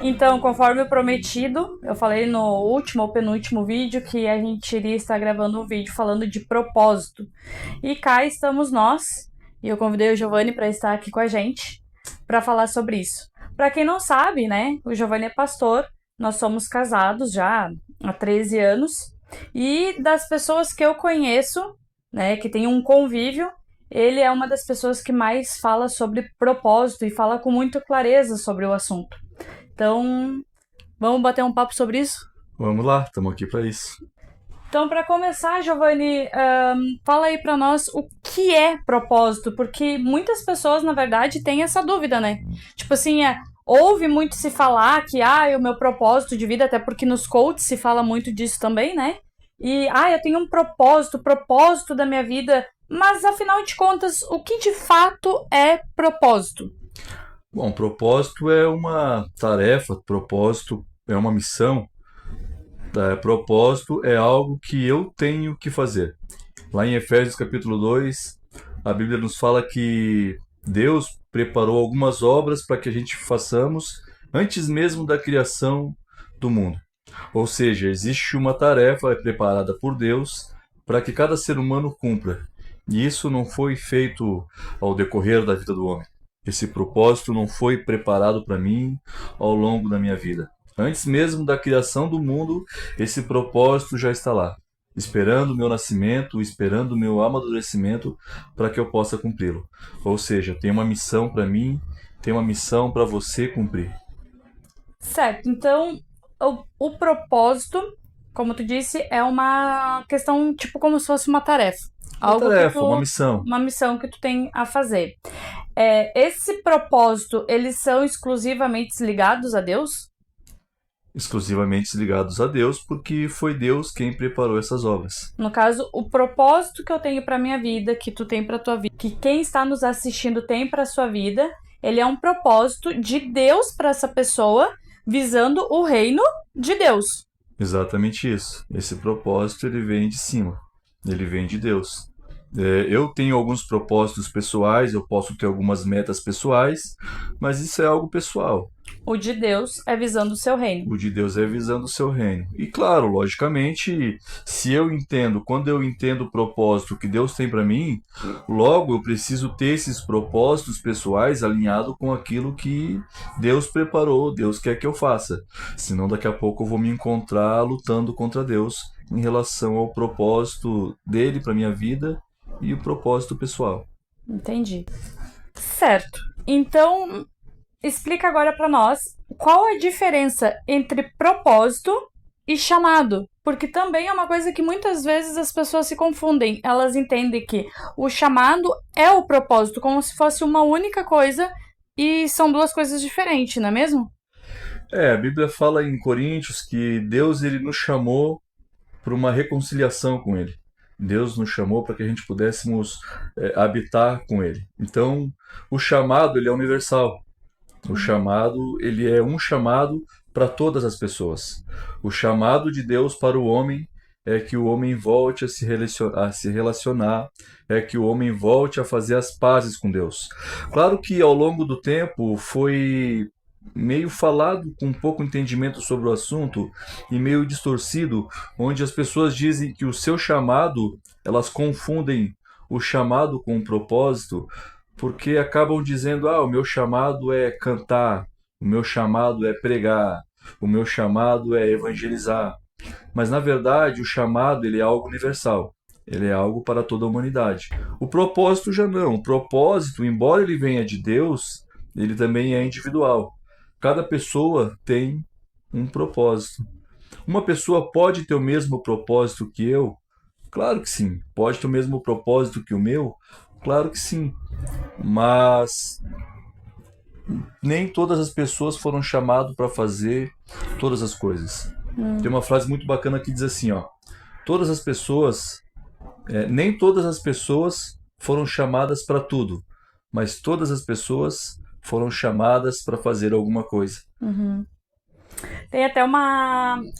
Então, conforme prometido, eu falei no último ou penúltimo vídeo que a gente iria estar gravando um vídeo falando de propósito. E cá estamos nós, e eu convidei o Giovanni para estar aqui com a gente para falar sobre isso. Para quem não sabe, né, o Giovanni é pastor, nós somos casados já há 13 anos, e das pessoas que eu conheço, né, que tem um convívio, ele é uma das pessoas que mais fala sobre propósito e fala com muita clareza sobre o assunto. Então, vamos bater um papo sobre isso? Vamos lá, estamos aqui para isso. Então, para começar, Giovanni, fala aí para nós o que é propósito, porque muitas pessoas, na verdade, têm essa dúvida, né? Tipo assim, ouve muito se falar que, o meu propósito de vida, até porque nos coaches se fala muito disso também, né? E, eu tenho um propósito da minha vida, mas afinal de contas, o que de fato é propósito? Bom, propósito é uma tarefa, propósito é uma missão, propósito é algo que eu tenho que fazer. Lá em Efésios capítulo 2, a Bíblia nos fala que Deus preparou algumas obras para que a gente façamos antes mesmo da criação do mundo. Ou seja, existe uma tarefa preparada por Deus para que cada ser humano cumpra. E isso não foi feito ao decorrer da vida do homem. Esse propósito não foi preparado para mim ao longo da minha vida. Antes mesmo da criação do mundo, esse propósito já está lá, esperando o meu nascimento, esperando o meu amadurecimento para que eu possa cumpri-lo. Ou seja, tem uma missão para mim, tem uma missão para você cumprir. Certo, então o propósito, como tu disse, é uma questão tipo como se fosse uma tarefa. Uma Algo que tarefa, uma tu. missão. Uma missão que tu tem a fazer. Esse propósito, eles são exclusivamente ligados a Deus? Exclusivamente ligados a Deus, porque foi Deus quem preparou essas obras. No caso, o propósito que eu tenho pra minha vida, que tu tem pra tua vida, que quem está nos assistindo tem pra sua vida, ele é um propósito de Deus pra essa pessoa, visando o reino de Deus. Exatamente isso. Esse propósito ele vem de cima, ele vem de Deus. Eu tenho alguns propósitos pessoais, eu posso ter algumas metas pessoais, mas isso é algo pessoal. O de Deus é visando o seu reino. O de Deus é visando o seu reino. E claro, logicamente, se eu entendo, quando eu entendo o propósito que Deus tem para mim, logo eu preciso ter esses propósitos pessoais alinhados com aquilo que Deus preparou, Deus quer que eu faça. Senão daqui a pouco eu vou me encontrar lutando contra Deus em relação ao propósito dele para minha vida e o propósito pessoal. Entendi. Certo. Então, explica agora pra nós qual a diferença entre propósito e chamado. Porque também é uma coisa que muitas vezes as pessoas se confundem. Elas entendem que o chamado é o propósito, como se fosse uma única coisa, e são duas coisas diferentes, não é mesmo? A Bíblia fala em Coríntios que Deus ele nos chamou para uma reconciliação com Ele. Deus nos chamou para que a gente pudéssemos habitar com Ele. Então, o chamado ele é universal. O chamado ele é um chamado para todas as pessoas. O chamado de Deus para o homem é que o homem volte a se relacionar, é que o homem volte a fazer as pazes com Deus. Claro que ao longo do tempo foi meio falado com pouco entendimento sobre o assunto e meio distorcido, onde as pessoas dizem que o seu chamado, elas confundem o chamado com o propósito, porque acabam dizendo: o meu chamado é cantar, o meu chamado é pregar, o meu chamado é evangelizar. Mas na verdade, o chamado ele é algo universal. Ele é algo para toda a humanidade. O propósito já não. O propósito, embora ele venha de Deus, ele também é individual. Cada pessoa tem um propósito. Uma pessoa pode ter o mesmo propósito que eu? Claro que sim. Pode ter o mesmo propósito que o meu? Claro que sim. Mas nem todas as pessoas foram chamadas para fazer todas as coisas. Tem uma frase muito bacana que diz assim, ó: todas as pessoas, nem todas as pessoas foram chamadas para tudo, mas todas as pessoas foram chamadas para fazer alguma coisa. Tem até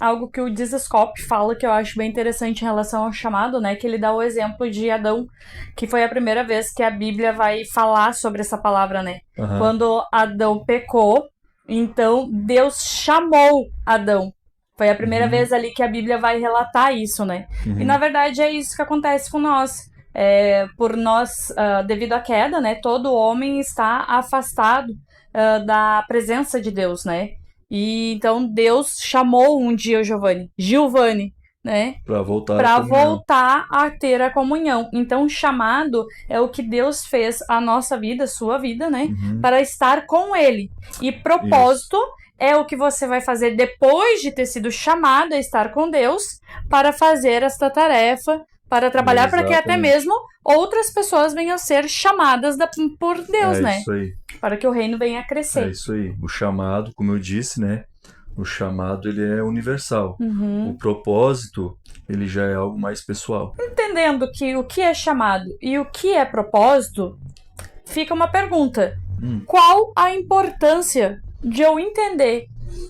algo que o Jesus Cop fala que eu acho bem interessante em relação ao chamado, né? Que ele dá o exemplo de Adão, que foi a primeira vez que a Bíblia vai falar sobre essa palavra, né? Aham. Quando Adão pecou, Então, Deus chamou Adão. Foi a primeira Uhum. vez ali que a Bíblia vai relatar isso, né? E na verdade é isso que acontece com nós. Por nós, devido à queda, né? Todo homem está afastado da presença de Deus, né? E então Deus chamou um dia o Giovanni, né? Para voltar à Para comunhão. voltar a ter a comunhão. Então, o chamado é o que Deus fez a nossa vida, sua vida, né? Uhum. Para estar com Ele. E propósito é o que você vai fazer depois de ter sido chamado a estar com Deus para fazer esta tarefa, para trabalhar para que até Exatamente. mesmo outras pessoas venham a ser chamadas por Deus, É né? isso aí. Para que o reino venha a É crescer. isso aí. O chamado, como eu disse, né? O chamado ele é universal. O propósito ele já é algo mais pessoal. Entendendo que o que é chamado e o que é propósito, fica uma pergunta. Qual a importância de eu entender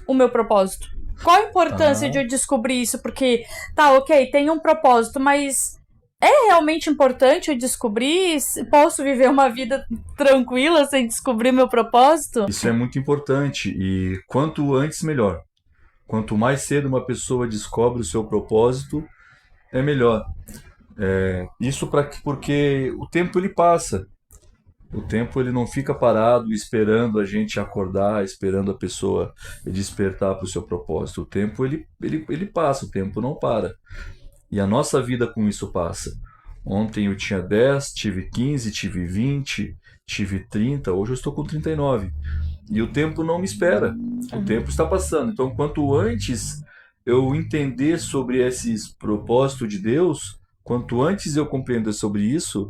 o meu propósito? Qual a importância de eu descobrir isso? Porque, tá, ok, tem um propósito, mas é realmente importante eu descobrir? Posso viver uma vida tranquila sem descobrir meu propósito? Isso é muito importante e quanto antes melhor. Quanto mais cedo uma pessoa descobre o seu propósito, é melhor. Isso porque o tempo ele passa. O tempo ele não fica parado esperando a gente acordar, esperando a pessoa despertar para o seu propósito. O tempo ele passa, o tempo não para. E a nossa vida com isso passa. Ontem eu tinha 10, tive 15, tive 20, tive 30, hoje eu estou com 39. E o tempo não me espera. O tempo está passando. Então, quanto antes eu entender sobre esses propósitos de Deus, quanto antes eu compreender sobre isso,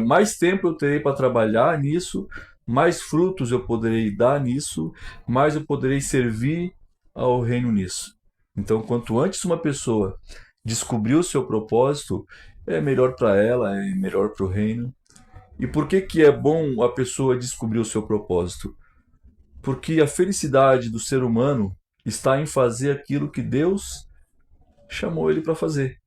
mais tempo eu terei para trabalhar nisso, mais frutos eu poderei dar nisso, mais eu poderei servir ao reino nisso. Então, quanto antes uma pessoa descobrir o seu propósito, é melhor para ela, é melhor para o reino. E por que é bom a pessoa descobrir o seu propósito? Porque a felicidade do ser humano está em fazer aquilo que Deus chamou ele para fazer.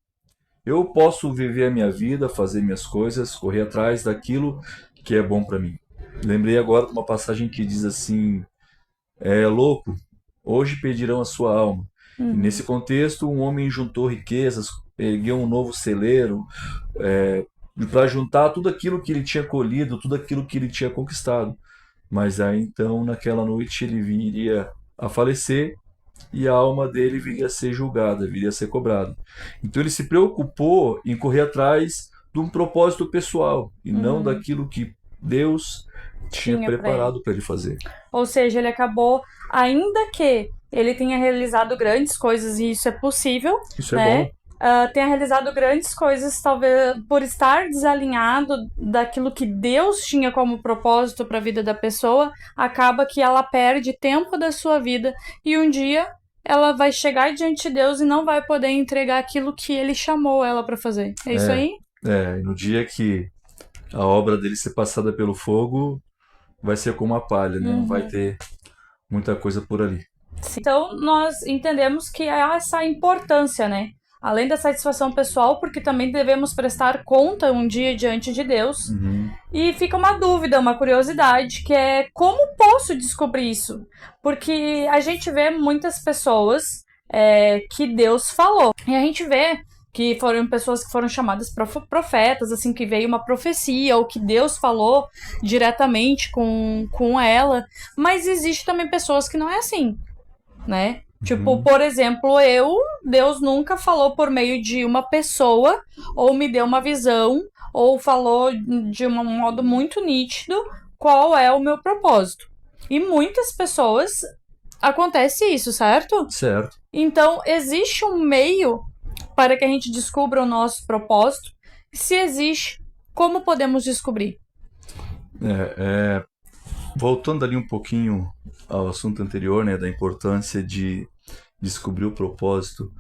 Eu posso viver a minha vida, fazer minhas coisas, correr atrás daquilo que é bom para mim. Lembrei agora de uma passagem que diz assim: é louco, hoje pedirão a sua alma. E nesse contexto, um homem juntou riquezas, ergueu um novo celeiro, para juntar tudo aquilo que ele tinha colhido, tudo aquilo que ele tinha conquistado. Mas aí então, naquela noite, ele viria a falecer e a alma dele viria a ser julgada, viria a ser cobrada. Então ele se preocupou em correr atrás de um propósito pessoal e não daquilo que Deus tinha preparado para ele fazer. Ou seja, ele acabou, ainda que ele tenha realizado grandes coisas, e isso é possível, Isso né? é bom. Tenha realizado grandes coisas, talvez por estar desalinhado daquilo que Deus tinha como propósito para a vida da pessoa, acaba que ela perde tempo da sua vida e um dia ela vai chegar diante de Deus e não vai poder entregar aquilo que ele chamou ela para fazer. É isso aí? E no dia que a obra dele ser passada pelo fogo, vai ser como a palha, né? Não vai ter muita coisa por ali. Então, nós entendemos que há essa importância, né? Além da satisfação pessoal, porque também devemos prestar conta um dia diante de Deus. E fica uma dúvida, uma curiosidade, que é como posso descobrir isso? Porque a gente vê muitas pessoas que Deus falou. E a gente vê que foram pessoas que foram chamadas profetas, assim, que veio uma profecia, ou que Deus falou diretamente com ela. Mas existe também pessoas que não é assim, né? Tipo, por exemplo, Deus nunca falou por meio de uma pessoa, ou me deu uma visão, ou falou de um modo muito nítido qual é o meu propósito. E muitas pessoas acontece isso, certo? Certo. Então, existe um meio para que a gente descubra o nosso propósito. Se existe, como podemos descobrir? Voltando ali um pouquinho ao assunto anterior, né, da importância de descobrir o propósito,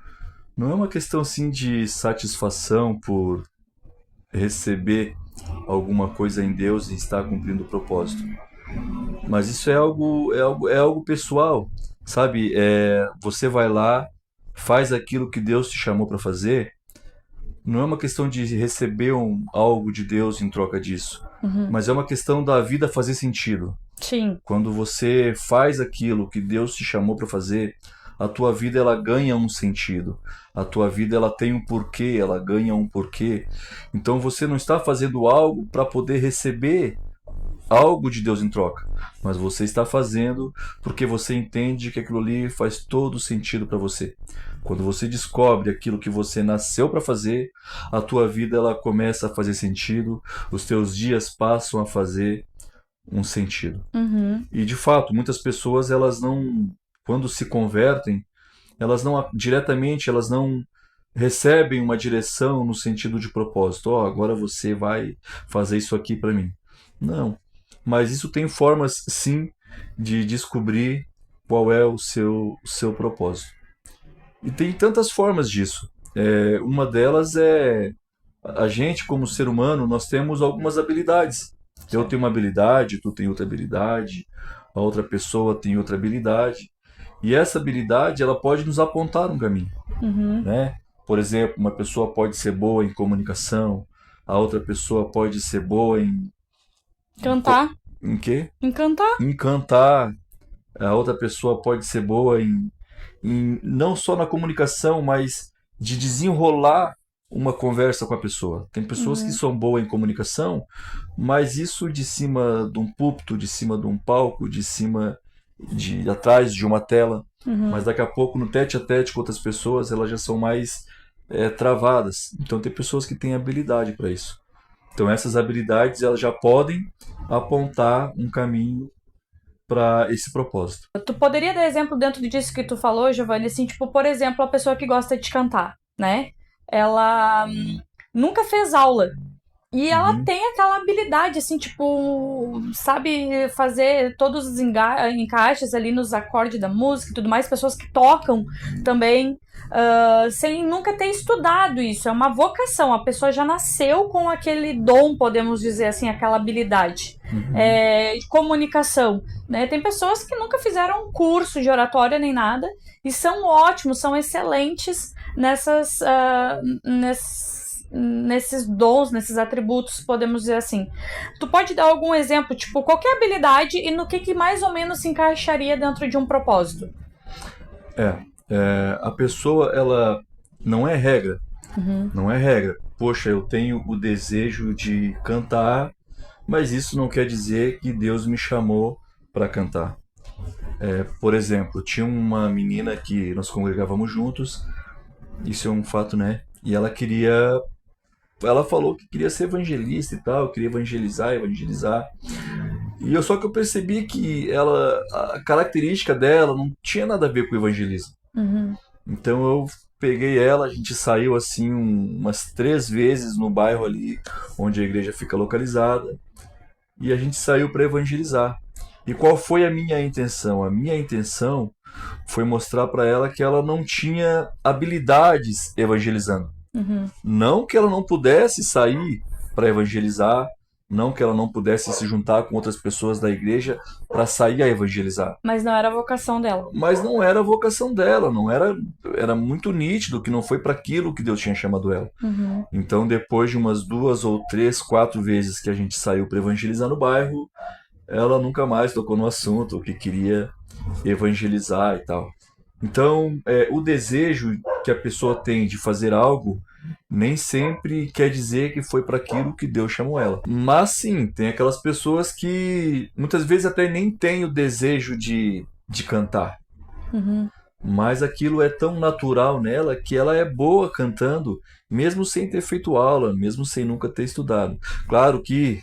não é uma questão assim de satisfação por receber alguma coisa em Deus e estar cumprindo o propósito, mas isso é algo pessoal, sabe? Você vai lá, faz aquilo que Deus te chamou para fazer. Não é uma questão de receber algo de Deus em troca disso, mas é uma questão da vida fazer sentido. Sim. Quando você faz aquilo que Deus te chamou para fazer, a tua vida ela ganha um sentido. A tua vida ela tem um porquê, ela ganha um porquê. Então você não está fazendo algo para poder receber algo de Deus em troca, mas você está fazendo porque você entende que aquilo ali faz todo sentido para você. Quando você descobre aquilo que você nasceu para fazer, a tua vida ela começa a fazer sentido, os teus dias passam a fazer um sentido. Uhum. E de fato, muitas pessoas elas não, quando se convertem, elas não diretamente, elas não recebem uma direção no sentido de propósito. Ó, agora você vai fazer isso aqui para mim. Não. Mas isso tem formas, sim, de descobrir qual é o seu propósito. E tem tantas formas disso. Uma delas é a gente, como ser humano, nós temos algumas habilidades. Eu tenho uma habilidade, tu tem outra habilidade, a outra pessoa tem outra habilidade. E essa habilidade, ela pode nos apontar um caminho, Uhum. né? Por exemplo, uma pessoa pode ser boa em comunicação, a outra pessoa pode ser boa Cantar. em quê? Em cantar. Em cantar, a outra pessoa pode ser boa em não só na comunicação, mas de desenrolar uma conversa com a pessoa. Tem pessoas que Uhum. são boas em comunicação, mas isso de cima de um púlpito, de cima de um palco, de cima de atrás de uma tela, mas Uhum. daqui a pouco no tete a tete com outras pessoas, elas já são mais travadas. Então tem pessoas que têm habilidade para isso. Então essas habilidades elas já podem apontar um caminho para esse propósito. Tu poderia dar exemplo dentro disso que tu falou, Giovanni, assim, tipo, por exemplo, a pessoa que gosta de cantar, né? Ela nunca fez aula. E ela Uhum. tem aquela habilidade, assim, tipo, sabe fazer todos os encaixes ali nos acordes da música e tudo mais. Pessoas que tocam também, sem nunca ter estudado isso. É uma vocação. A pessoa já nasceu com aquele dom, podemos dizer assim, aquela habilidade. Uhum. De comunicação, né? Tem pessoas que nunca fizeram um curso de oratória nem nada e são ótimos, são excelentes nesses dons, nesses atributos, podemos dizer assim. Tu pode dar algum exemplo, tipo, qualquer habilidade e no que mais ou menos se encaixaria dentro de um propósito? A pessoa, ela não é regra, Uhum. não é regra. Poxa, eu tenho o desejo de cantar, mas isso não quer dizer que Deus me chamou para cantar. Por exemplo, tinha uma menina que nós congregávamos juntos, isso é um fato, né? E ela falou que queria ser evangelista e tal, queria evangelizar, evangelizar. Só que eu percebi que a característica dela não tinha nada a ver com o evangelismo. Uhum. Então eu peguei ela, a gente saiu assim umas 3 vezes no bairro ali onde a igreja fica localizada e a gente saiu para evangelizar. E qual foi a minha intenção? A minha intenção foi mostrar para ela que ela não tinha habilidades evangelizando. Uhum. Não que ela não pudesse sair para evangelizar, não que ela não pudesse se juntar com outras pessoas da igreja para sair a evangelizar. Mas não era a vocação dela. Mas não era a vocação dela, não era, era muito nítido que não foi para aquilo que Deus tinha chamado ela. Uhum. Então, depois de umas 2 ou 3, 4 vezes que a gente saiu para evangelizar no bairro, ela nunca mais tocou no assunto, que queria evangelizar e tal. Então, o desejo que a pessoa tem de fazer algo nem sempre quer dizer que foi para aquilo que Deus chamou ela. Mas sim, tem aquelas pessoas que muitas vezes até nem têm o desejo de cantar. Uhum. Mas aquilo é tão natural nela que ela é boa cantando, mesmo sem ter feito aula, mesmo sem nunca ter estudado. Claro que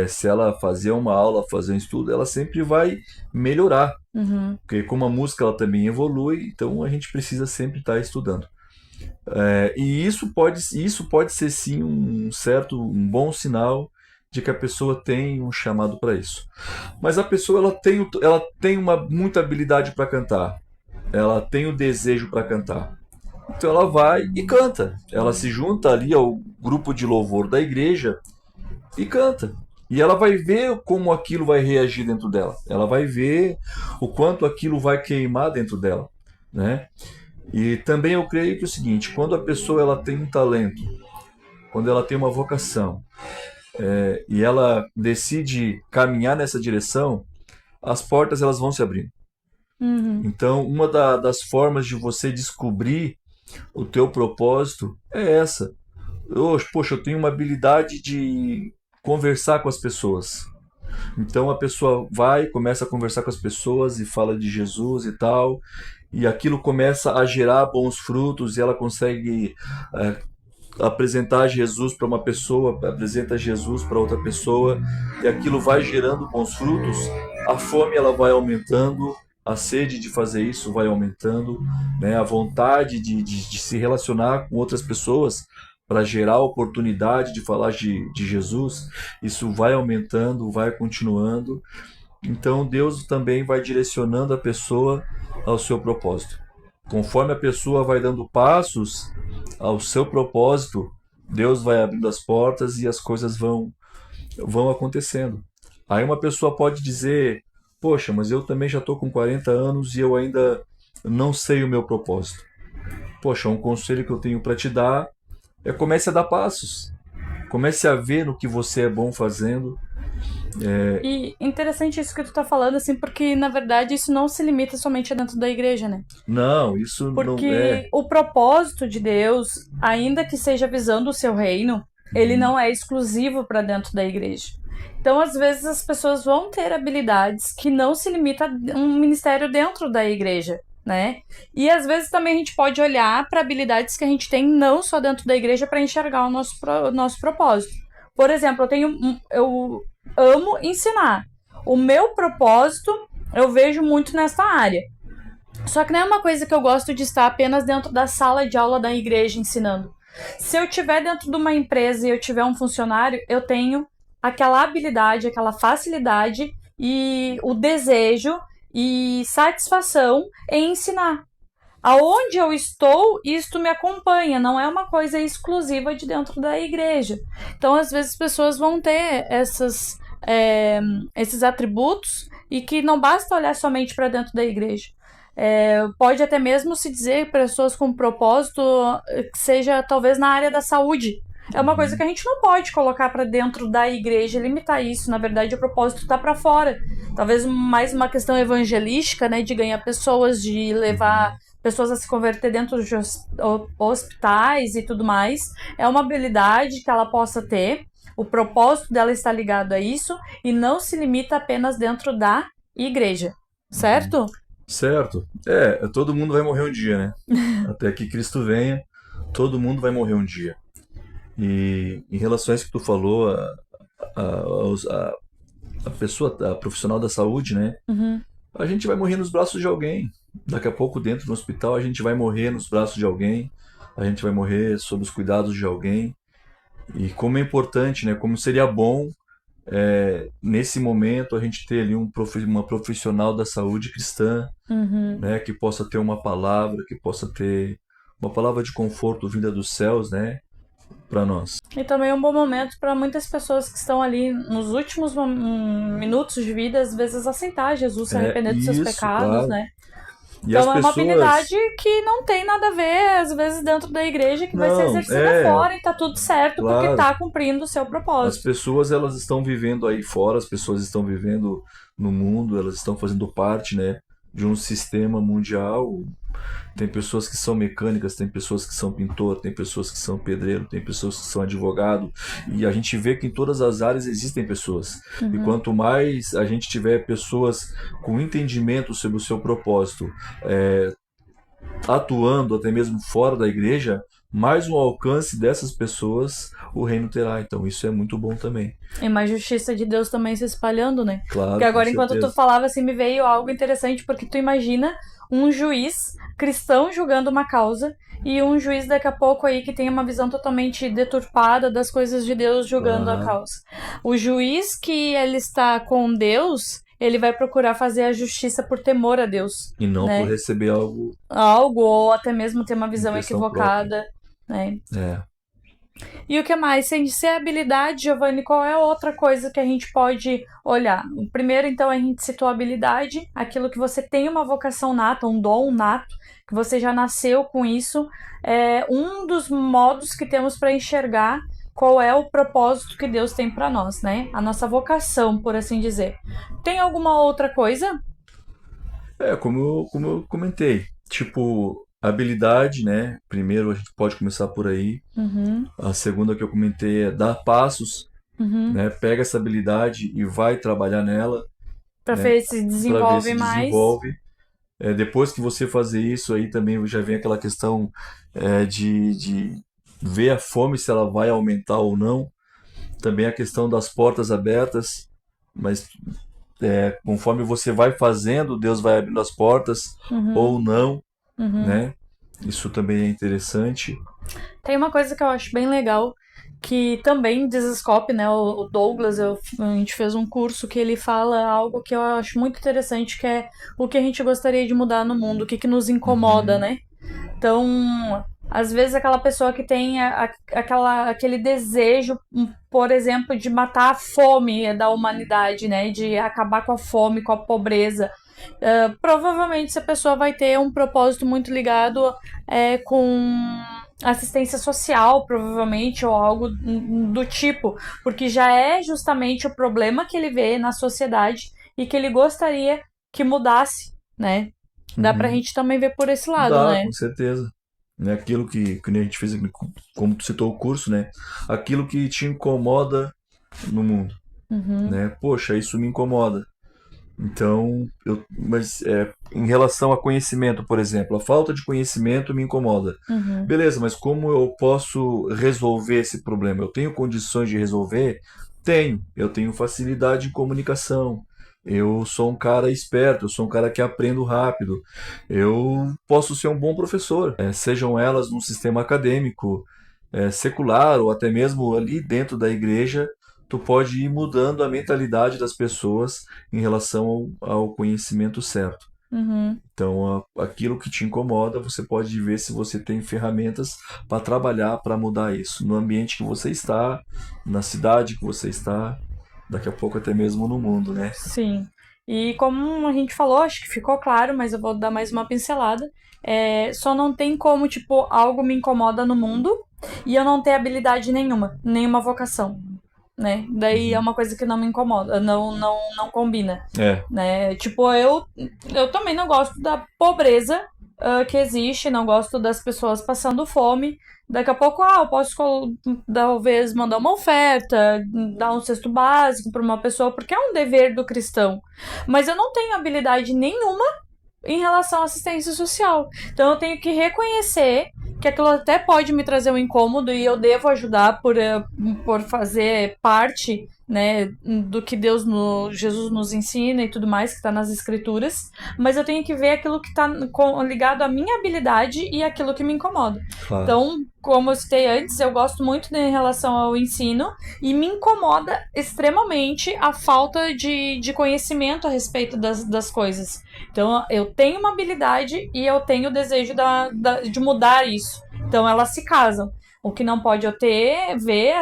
se ela fazer uma aula, fazer um estudo, ela sempre vai melhorar. Uhum. Porque como a música ela também evolui, então a gente precisa sempre estar estudando. E isso pode ser sim um bom sinal de que a pessoa tem um chamado para isso. Mas a pessoa ela tem muita habilidade para cantar. Ela tem o desejo para cantar. Então ela vai e canta. Ela se junta ali ao grupo de louvor da igreja e canta. E ela vai ver como aquilo vai reagir dentro dela. Ela vai ver o quanto aquilo vai queimar dentro dela, né? E também eu creio que é o seguinte, quando a pessoa ela tem um talento, quando ela tem uma vocação, e ela decide caminhar nessa direção, as portas elas vão se abrindo. Uhum. Então, uma das formas de você descobrir o teu propósito é essa. Poxa, eu tenho uma habilidade de conversar com as pessoas. Então a pessoa vai, começa a conversar com as pessoas e fala de Jesus e tal, e aquilo começa a gerar bons frutos e ela consegue apresentar Jesus para uma pessoa, apresenta Jesus para outra pessoa, e aquilo vai gerando bons frutos, a fome ela vai aumentando, a sede de fazer isso vai aumentando, né? A vontade de se relacionar com outras pessoas para gerar oportunidade de falar de Jesus, isso vai aumentando, vai continuando. Então Deus também vai direcionando a pessoa ao seu propósito. Conforme a pessoa vai dando passos ao seu propósito, Deus vai abrindo as portas e as coisas vão acontecendo. Aí uma pessoa pode dizer: poxa, mas eu também já estou com 40 anos e eu ainda não sei o meu propósito. Poxa, um conselho que eu tenho para te dar é: comece a dar passos. Comece a ver no que você é bom fazendo. E interessante isso que tu tá falando, assim, porque na verdade isso não se limita somente dentro da igreja, né? Não, isso não é. Porque o propósito de Deus, ainda que seja visando o seu reino, ele não é exclusivo para dentro da igreja. Então, às vezes, as pessoas vão ter habilidades que não se limita a um ministério dentro da igreja, né? E às vezes também a gente pode olhar para habilidades que a gente tem não só dentro da igreja para enxergar o nosso propósito. Por exemplo, eu amo ensinar. O meu propósito eu vejo muito nessa área. Só que não é uma coisa que eu gosto de estar apenas dentro da sala de aula da igreja ensinando. Se eu estiver dentro de uma empresa e eu tiver um funcionário, eu tenho aquela habilidade, aquela facilidade e o desejo e satisfação em ensinar. Aonde eu estou, isto me acompanha, não é uma coisa exclusiva de dentro da igreja. Então, às vezes, as pessoas vão ter esses atributos e que não basta olhar somente para dentro da igreja. Pode até mesmo se dizer pessoas com propósito que seja talvez na área da saúde. É uma coisa que a gente não pode colocar para dentro da igreja, limitar isso. Na verdade, o propósito está para fora. Talvez mais uma questão evangelística, né, de ganhar pessoas, de levar pessoas a se converter dentro de hospitais e tudo mais. É uma habilidade que ela possa ter. O propósito dela está ligado a isso e não se limita apenas dentro da igreja, certo? Certo. Todo mundo vai morrer um dia, né? Até que Cristo venha, todo mundo vai morrer um dia. E em relação a isso que tu falou, a pessoa, a profissional da saúde, né? Uhum. A gente vai morrer nos braços de alguém. Daqui a pouco, dentro do hospital, a gente vai morrer nos braços de alguém. A gente vai morrer sob os cuidados de alguém. E como é importante, né? Como seria bom, nesse momento, a gente ter ali uma profissional da saúde cristã, Uhum. né? Que possa ter uma palavra, que possa ter uma palavra de conforto vinda dos céus, né? Para nós. E também é um bom momento para muitas pessoas que estão ali nos últimos minutos de vida, às vezes aceitar Jesus, se arrepender dos seus Isso, pecados, claro. né? E as Então é uma pessoas. habilidade que não tem nada a ver, às vezes, dentro da igreja, que vai ser Não, exercida fora e tá tudo certo, porque claro. tá cumprindo o seu As propósito. pessoas elas estão vivendo aí fora, as pessoas estão vivendo no mundo, elas estão fazendo parte, né, de um sistema mundial. Tem pessoas que são mecânicas, tem pessoas que são pintor, tem pessoas que são pedreiro, tem pessoas que são advogado, e a gente vê que em todas as áreas existem pessoas. E quanto mais a gente tiver pessoas com entendimento sobre o seu propósito, atuando até mesmo fora da igreja, mais um alcance dessas pessoas o reino terá. Então isso é muito bom também. E mais justiça de Deus também se espalhando, né? Porque Claro, com agora, enquanto tu certeza. falava, assim, me veio algo interessante, porque tu imagina um juiz cristão julgando uma causa e um juiz daqui a pouco aí que tem uma visão totalmente deturpada das coisas de Deus julgando a Claro. causa. O juiz que ele está com Deus, ele vai procurar fazer a justiça por temor a Deus, E não por né? receber algo Algo, ou até mesmo ter uma em visão questão própria. equivocada, né? É. E o que mais? Sem ser habilidade, Giovanni, qual é outra coisa que a gente pode olhar? Primeiro, então, a gente citou a habilidade, aquilo que você tem uma vocação nata, um dom nato, que você já nasceu com isso. É um dos modos que temos para enxergar qual é o propósito que Deus tem para nós, né? A nossa vocação, por assim dizer. Tem alguma outra coisa? Como eu comentei, tipo, habilidade, né? Primeiro a gente pode começar por aí. Uhum, A segunda que eu comentei é dar passos, uhum. né? Pega essa habilidade e vai trabalhar nela, Para né? ver se Para ver desenvolve se mais. desenvolve. Depois que você fazer isso aí também já vem aquela questão de ver a fome se ela vai aumentar ou não. Também a questão das portas abertas, mas conforme você vai fazendo, Deus vai abrindo as portas Uhum, ou não, uhum. né? Isso também é interessante. Tem uma coisa que eu acho bem legal, que também Desescope, né? O Douglas, a gente fez um curso que ele fala algo que eu acho muito interessante, que é o que a gente gostaria de mudar no mundo, o que nos incomoda, Uhum, né? Então, às vezes aquela pessoa que tem aquele desejo, por exemplo, de matar a fome da humanidade, né? De acabar com a fome, com a pobreza. Provavelmente essa pessoa vai ter um propósito muito ligado com assistência social, provavelmente, ou algo do tipo, porque já é justamente o problema que ele vê na sociedade e que ele gostaria que mudasse, né? Dá pra uhum. gente também ver por esse lado, Dá, né? com certeza. Né? Aquilo que nem a gente fez aqui, como tu citou o curso, né? Aquilo que te incomoda no mundo, Uhum, né? Poxa, isso me incomoda. Então, mas em relação a conhecimento, por exemplo, a falta de conhecimento me incomoda. uhum, Beleza, mas como eu posso resolver esse problema? Eu tenho condições de resolver? Tenho. Eu tenho facilidade em comunicação. Eu sou um cara esperto, eu sou um cara que aprendo rápido. Eu posso ser um bom professor, sejam elas num sistema acadêmico, secular ou até mesmo ali dentro da igreja, tu pode ir mudando a mentalidade das pessoas em relação ao conhecimento certo. uhum. Então, aquilo que te incomoda, você pode ver se você tem ferramentas para trabalhar para mudar isso no ambiente que você está, na cidade que você está, daqui a pouco até mesmo no mundo, né? Sim. E como a gente falou, acho que ficou claro, mas eu vou dar mais uma pincelada. Só não tem como, tipo, algo me incomoda no mundo e eu não ter habilidade nenhuma, nenhuma vocação, né? Daí é Uhum. uma coisa que não me incomoda, não combina, É, né? Tipo, eu também não gosto da pobreza que existe, não gosto das pessoas passando fome. Daqui a pouco, eu posso talvez mandar uma oferta, dar um cesto básico para uma pessoa, porque é um dever do cristão. Mas eu não tenho habilidade nenhuma em relação à assistência social. Então eu tenho que reconhecer que aquilo até pode me trazer um incômodo e eu devo ajudar por fazer parte, né, do que Jesus nos ensina e tudo mais que está nas escrituras, mas eu tenho que ver aquilo que está ligado à minha habilidade e aquilo que me incomoda. claro. Então, como eu citei antes, eu gosto muito em relação ao ensino e me incomoda extremamente a falta de conhecimento a respeito das coisas. Então, eu tenho uma habilidade e eu tenho o desejo de mudar isso. Então, elas se casam. O que não pode eu ter, ver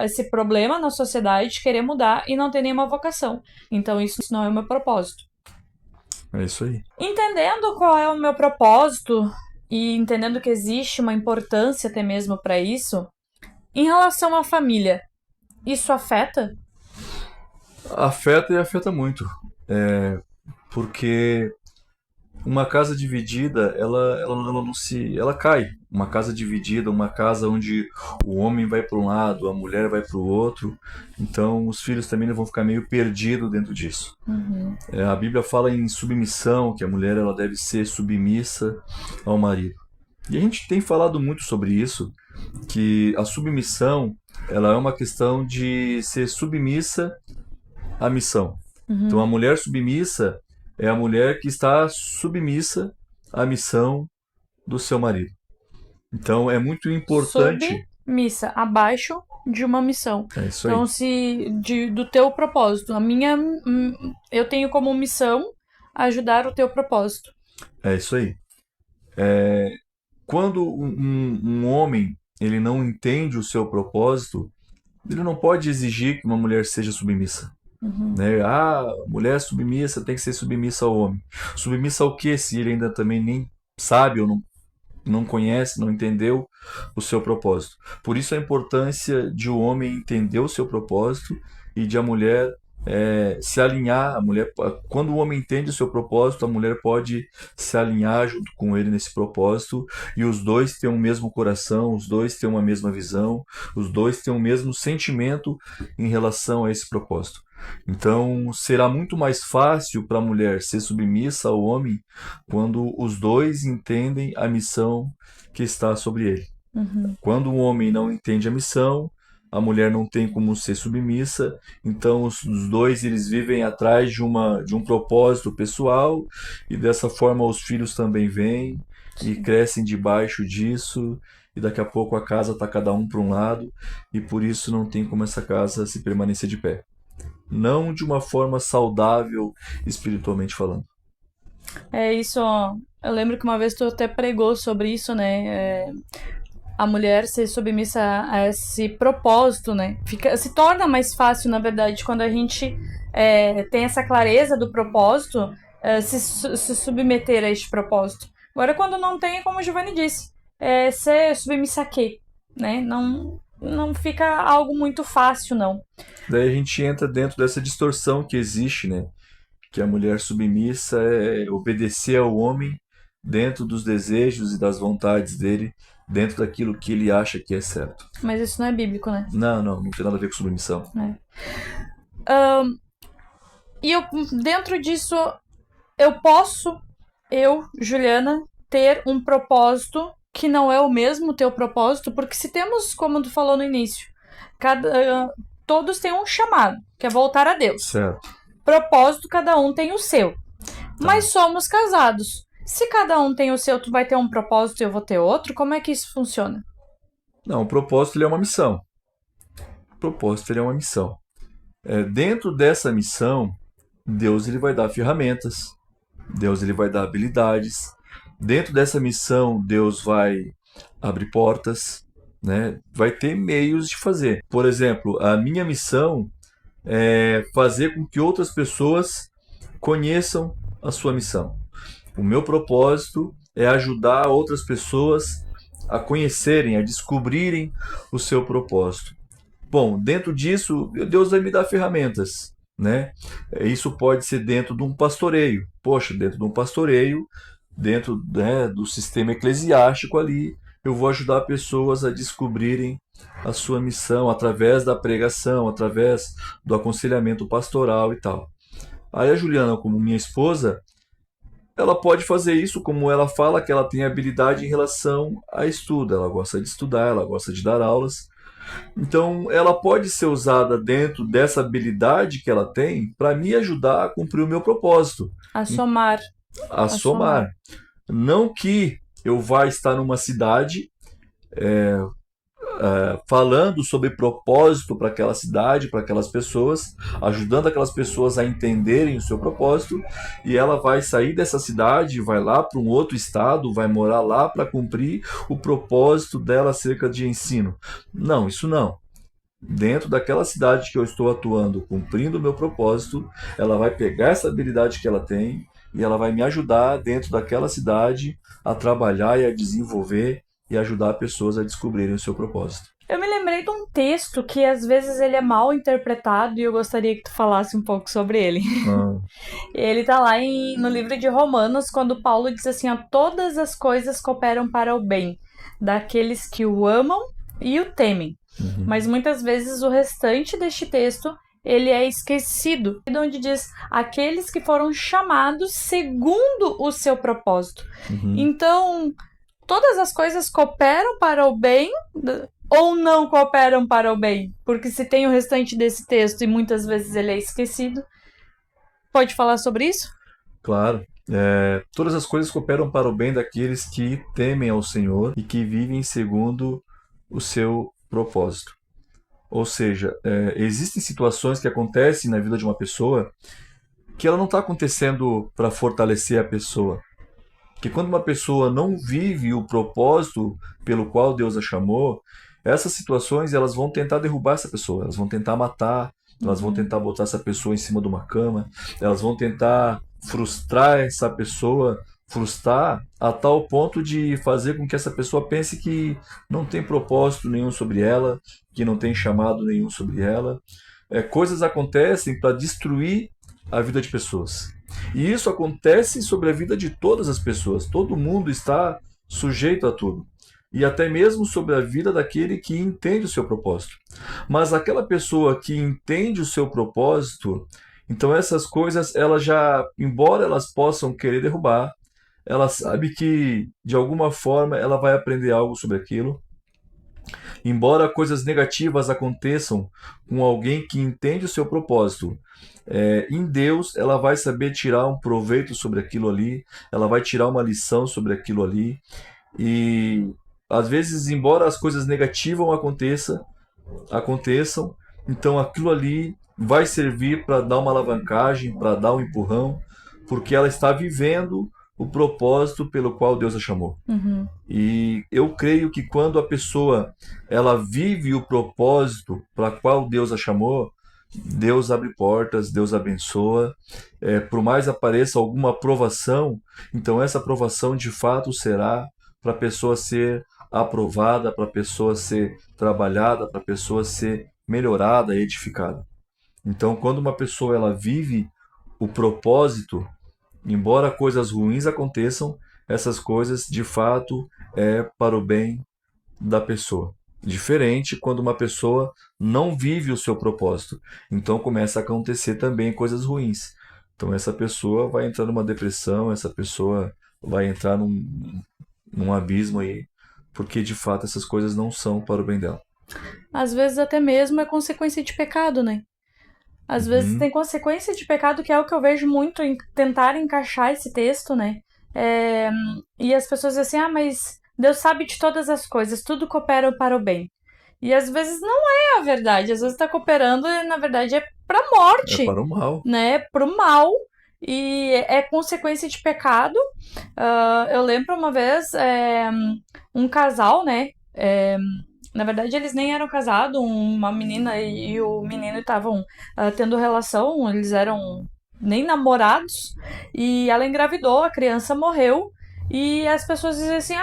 esse problema na sociedade, querer mudar e não ter nenhuma vocação. Então, isso não é o meu propósito. É isso aí. Entendendo qual é o meu propósito e entendendo que existe uma importância até mesmo para isso, em relação à família, isso afeta? Afeta e afeta muito. Porque uma casa dividida, ela não se, ela cai. Uma casa dividida, uma casa onde o homem vai para um lado, a mulher vai para o outro. Então, os filhos também vão ficar meio perdidos dentro disso. Uhum, A Bíblia fala em submissão, que a mulher ela deve ser submissa ao marido. E a gente tem falado muito sobre isso, que a submissão ela é uma questão de ser submissa à missão. Então, uhum. a mulher submissa é a mulher que está submissa à missão do seu marido. Então, é muito importante. Submissa, abaixo de uma missão. É isso Então, aí. se do teu propósito, eu tenho como missão ajudar o teu propósito. É isso aí. Quando um homem ele não entende o seu propósito, ele não pode exigir que uma mulher seja submissa. Uhum, Né? Ah, mulher submissa tem que ser submissa ao homem. Submissa ao quê? Se ele ainda também nem sabe ou não não conhece, não entendeu o seu propósito. Por isso a importância de o homem entender o seu propósito e de a mulher se alinhar. Quando o homem entende o seu propósito, a mulher pode se alinhar junto com ele nesse propósito e os dois têm o mesmo coração, os dois têm uma mesma visão, os dois têm o mesmo sentimento em relação a esse propósito. Então, será muito mais fácil para a mulher ser submissa ao homem quando os dois entendem a missão que está sobre ele. Quando o homem não entende a missão, a mulher não tem como ser submissa, então os dois eles vivem atrás de um propósito pessoal e dessa forma os filhos também vêm e crescem debaixo disso e daqui a pouco a casa está cada um para um lado e por isso não tem como essa casa se permanecer de pé. Não de uma forma saudável espiritualmente falando. É isso, ó. Eu lembro que uma vez tu até pregou sobre isso, né? A mulher ser submissa a esse propósito, né? Se torna mais fácil, na verdade, quando a gente tem essa clareza do propósito, se submeter a este propósito. Agora, quando não tem, como o Giovanni disse, ser submissa a quê? Né? Não fica algo muito fácil, não. Daí a gente entra dentro dessa distorção que existe, né? Que a mulher submissa é obedecer ao homem dentro dos desejos e das vontades dele, dentro daquilo que ele acha que é certo. Mas isso não é bíblico, né? Não tem nada a ver com submissão. E dentro disso, Juliana, ter um propósito que não é o mesmo teu propósito, porque se temos, como tu falou no início, todos têm um chamado, que é voltar a Deus. Certo. Propósito, cada um tem o seu. Mas somos casados. Se cada um tem o seu, tu vai ter um propósito e eu vou ter outro, como é que isso funciona? Não, o propósito ele é uma missão. O propósito ele é uma missão. Dentro dessa missão, Deus ele vai dar ferramentas, Deus ele vai dar habilidades. Dentro dessa missão, Deus vai abrir portas, né? Vai ter meios de fazer. Por exemplo, a minha missão é fazer com que outras pessoas conheçam a sua missão. O meu propósito é ajudar outras pessoas a conhecerem, a descobrirem o seu propósito. Bom, dentro disso, Deus vai me dar ferramentas, né? Isso pode ser dentro de um pastoreio. Poxa, dentro de um pastoreio, dentro, né, do sistema eclesiástico ali, eu vou ajudar pessoas a descobrirem a sua missão através da pregação, através do aconselhamento pastoral e tal. Aí a Juliana, como minha esposa, ela pode fazer isso, como ela fala que ela tem habilidade em relação a estudo. Ela gosta de estudar, ela gosta de dar aulas. Então, ela pode ser usada dentro dessa habilidade que ela tem para me ajudar a cumprir o meu propósito. A somar. A somar. Não que eu vá estar numa cidade falando sobre propósito para aquela cidade, para aquelas pessoas, ajudando aquelas pessoas a entenderem o seu propósito, e ela vai sair dessa cidade, vai lá para um outro estado, vai morar lá para cumprir o propósito dela acerca de ensino. Não, isso não. Dentro daquela cidade que eu estou atuando, cumprindo o meu propósito, ela vai pegar essa habilidade que ela tem e ela vai me ajudar dentro daquela cidade a trabalhar e a desenvolver e ajudar pessoas a descobrirem o seu propósito. Eu me lembrei de um texto que às vezes ele é mal interpretado e eu gostaria que tu falasse um pouco sobre ele. Ele tá lá no livro de Romanos, quando Paulo diz assim, ó, todas as coisas cooperam para o bem daqueles que o amam e o temem. Mas muitas vezes o restante deste texto ele é esquecido, onde diz aqueles que foram chamados segundo o seu propósito. Então, todas as coisas cooperam para o bem ou não cooperam para o bem? Porque se tem o restante desse texto e muitas vezes ele é esquecido, pode falar sobre isso? Claro. Todas as coisas cooperam para o bem daqueles que temem ao Senhor e que vivem segundo o seu propósito. Ou seja, existem situações que acontecem na vida de uma pessoa que ela não está acontecendo para fortalecer a pessoa. Que quando uma pessoa não vive o propósito pelo qual Deus a chamou, essas situações elas vão tentar derrubar essa pessoa, elas vão tentar matar, elas vão tentar botar essa pessoa em cima de uma cama, elas vão tentar frustrar essa pessoa frustrar a tal ponto de fazer com que essa pessoa pense que não tem propósito nenhum sobre ela, que não tem chamado nenhum sobre ela. Coisas acontecem para destruir a vida de pessoas. E isso acontece sobre a vida de todas as pessoas. Todo mundo está sujeito a tudo. E até mesmo sobre a vida daquele que entende o seu propósito. Mas aquela pessoa que entende o seu propósito, então essas coisas, elas já, embora elas possam querer derrubar, ela sabe que de alguma forma ela vai aprender algo sobre aquilo. Embora coisas negativas aconteçam com alguém que entende o seu propósito, em Deus ela vai saber tirar um proveito sobre aquilo ali, ela vai tirar uma lição sobre aquilo ali. E às vezes, embora as coisas negativas aconteçam, então aquilo ali vai servir para dar uma alavancagem, para dar um empurrão, porque ela está vivendo o propósito pelo qual Deus a chamou. Uhum. E eu creio que quando a pessoa ela vive o propósito para qual Deus a chamou, Deus abre portas, Deus abençoa. Por mais apareça alguma aprovação, então essa aprovação de fato será para a pessoa ser aprovada, para a pessoa ser trabalhada, para a pessoa ser melhorada, edificada. Então, quando uma pessoa ela vive o propósito, embora coisas ruins aconteçam, essas coisas de fato para o bem da pessoa. Diferente quando uma pessoa não vive o seu propósito. Então começa a acontecer também coisas ruins. Então essa pessoa vai entrar numa depressão, essa pessoa vai entrar num abismo aí, porque de fato essas coisas não são para o bem dela. Às vezes até mesmo é consequência de pecado, né? Às vezes tem consequência de pecado, que é o que eu vejo muito em tentar encaixar esse texto, né? E as pessoas dizem assim, mas Deus sabe de todas as coisas, tudo coopera para o bem. E às vezes não é a verdade, às vezes está cooperando e na verdade é para a morte. É para o mal. Né? Para o mal. E é consequência de pecado. Eu lembro uma vez um casal, né? Na verdade, eles nem eram casados, uma menina e o menino estavam tendo relação, eles eram nem namorados, e ela engravidou, a criança morreu, e as pessoas dizem assim,